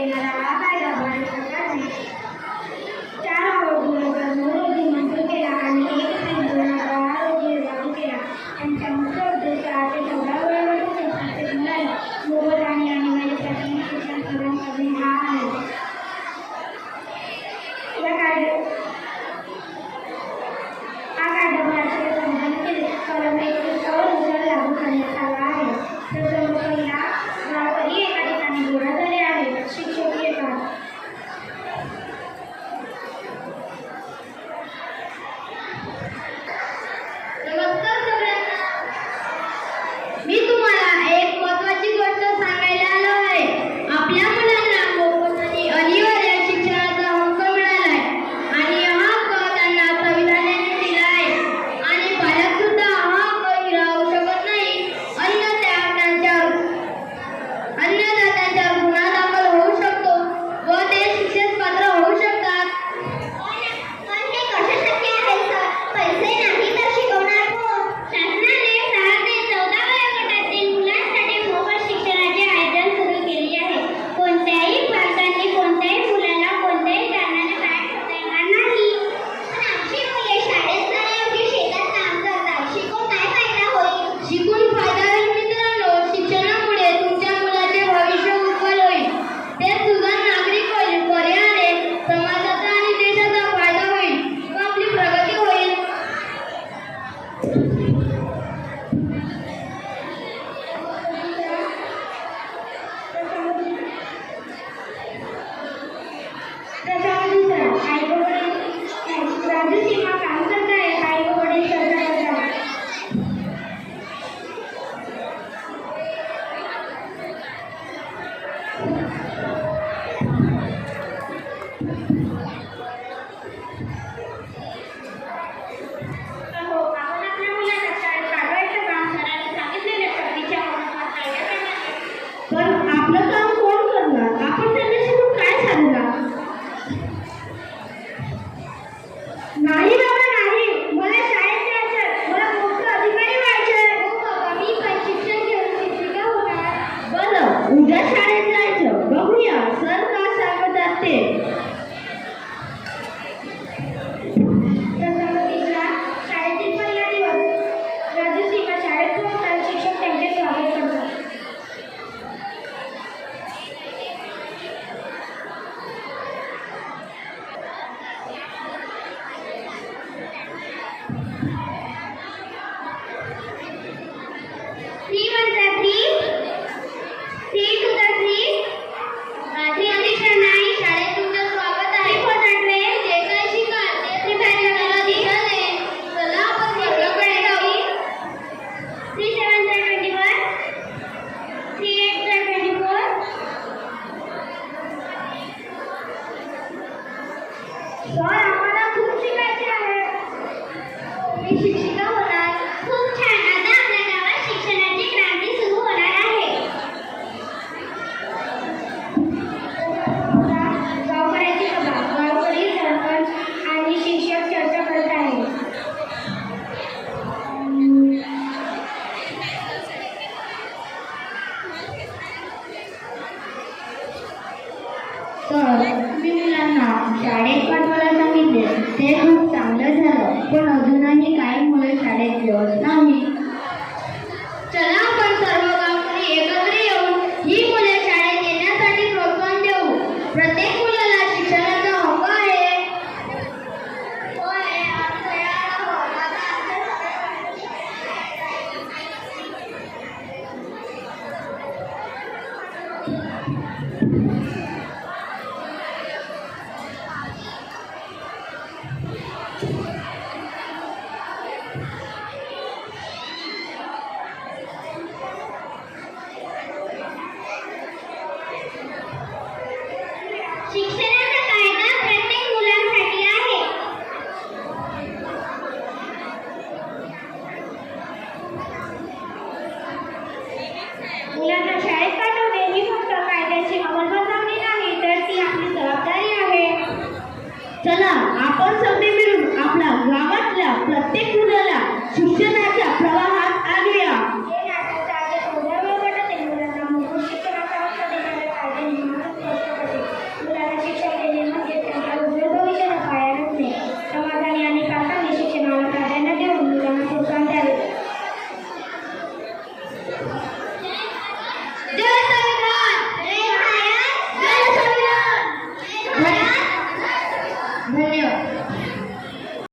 येणारा हा कायदा भारत सरकारने 4 ऑक्टोबर 2009 रोजी मंजूर केला आणि 1 एप्रिल 2010 रोजी लागू केला. त्यांचा मुख्य उद्देश 8 ते 14 वर्षाच्या प्रत्येक मुलाला मोफत आणि अनिवार्य प्राथमिक शिक्षण प्रदान करणे हा आहे. हा कायदा भारतीय संविधानातील कलम 31 लागू करण्यात आला आहे. प्रथम पहिला गावकरी एका ठिकाणी गोळा झाले आहेत. शिक्षक येतात. नमस्कार सगळ्यांना. मी तुम्हाला एक महत्त्वाची गोष्ट सांगायला आलो आहे. आपल्या मुलांना मोफत आणि अनिवार्य शिक्षणाचा हक्क मिळाला आहे आणि हा हक्क त्यांना संविधानाने दिला आहे आणि पालक सुद्धा हा हक्क हिरावू शकत नाही. अन्यथा त्यांच्यावर गुन्हा दाखल होऊ शकतो व ते शिक्षेस पात्र होऊ शकतात. पण ते कसे शक्य आहे सर? पैसे नाही तर शिकवणार कोण? शासनाने 6 ते 14 वयोगटातील मुलांसाठी मोफत शिक्षणाचे आयोजन सुरू केले आहे. कोणत्याही पालकांनी कोणत्याही मुलाला कोणत्याही कारणाने बाहेर ठेवता येणार नाही. पण आमची मुले शाळेत जाण्याऐवजी शेतात काम करतात. शिकून काय फायदा होईल? शिकून फायदा होईल मित्रांनो. शिक्षणामुळे तुमच्या मुलाचे भविष्य उज्ज्वल होईल. ते सुजाण नागरिक होईल. पर्यायाने समाजाचा आणि देशाचा फायदा होईल व आपली प्रगती होईल. राजू सीमा काम करताय. आई व वडील चर्चा करतात. आपण आपल्या मुलाला शाळेत पाठवायचं का? सरांनी सांगितलेले सक्तीच्या अवलंबनात कायदा करण्यात येईल. पण आपलं काम कोण करणार? आपण त्यांना शिकून काय साधणार? नाही बाबा नाही. मला शाळेत जायचं. मला मोठं अधिकारी व्हायचंय. हो बाबा मी पण शिक्षण घेऊन शिक्षिका होणार. बरं उद्या शाळेत जायचं. बघूया सर का सांगतात ते. शाळेतील पहिला दिवस. राजू सीमा शाळेत पोहोचतात. शिक्षक त्यांचे स्वागत करतात. Three ones are 3. 3 to the 3. रात्री अतिशय नाही. शाळेत तुमचं स्वागत आहे. पोटाटवे जे काही शिकाल ते त्रिभाज्याला दिशा दे. चला आपण वर्गाकडे जाऊ. 3 7 are 21. 3 8 are 24. सर आम्हाला खूप शिकायचे आहे. मी शिक्षिका होणार. खूप छान. आता आपल्या गावात शिक्षणाची क्रांती सुरू होणार आहे. गावकऱ्यांची सभा. गावकरी सरपंच आणि शिक्षक चर्चा करत आहेत. सर तुम्ही मुलांना शाळेत पाठवायला सांगितले ते खूप चांगलं झालं. पण अजूनही काही मुलं शाळेत येत नाही. चला आपण सर्व गावकरी एकत्र येऊन ही मुले शाळेत येण्यासाठी प्रोत्साहन देऊ. प्रत्येक मुलाला शिक्षणाचा हक्क आहे.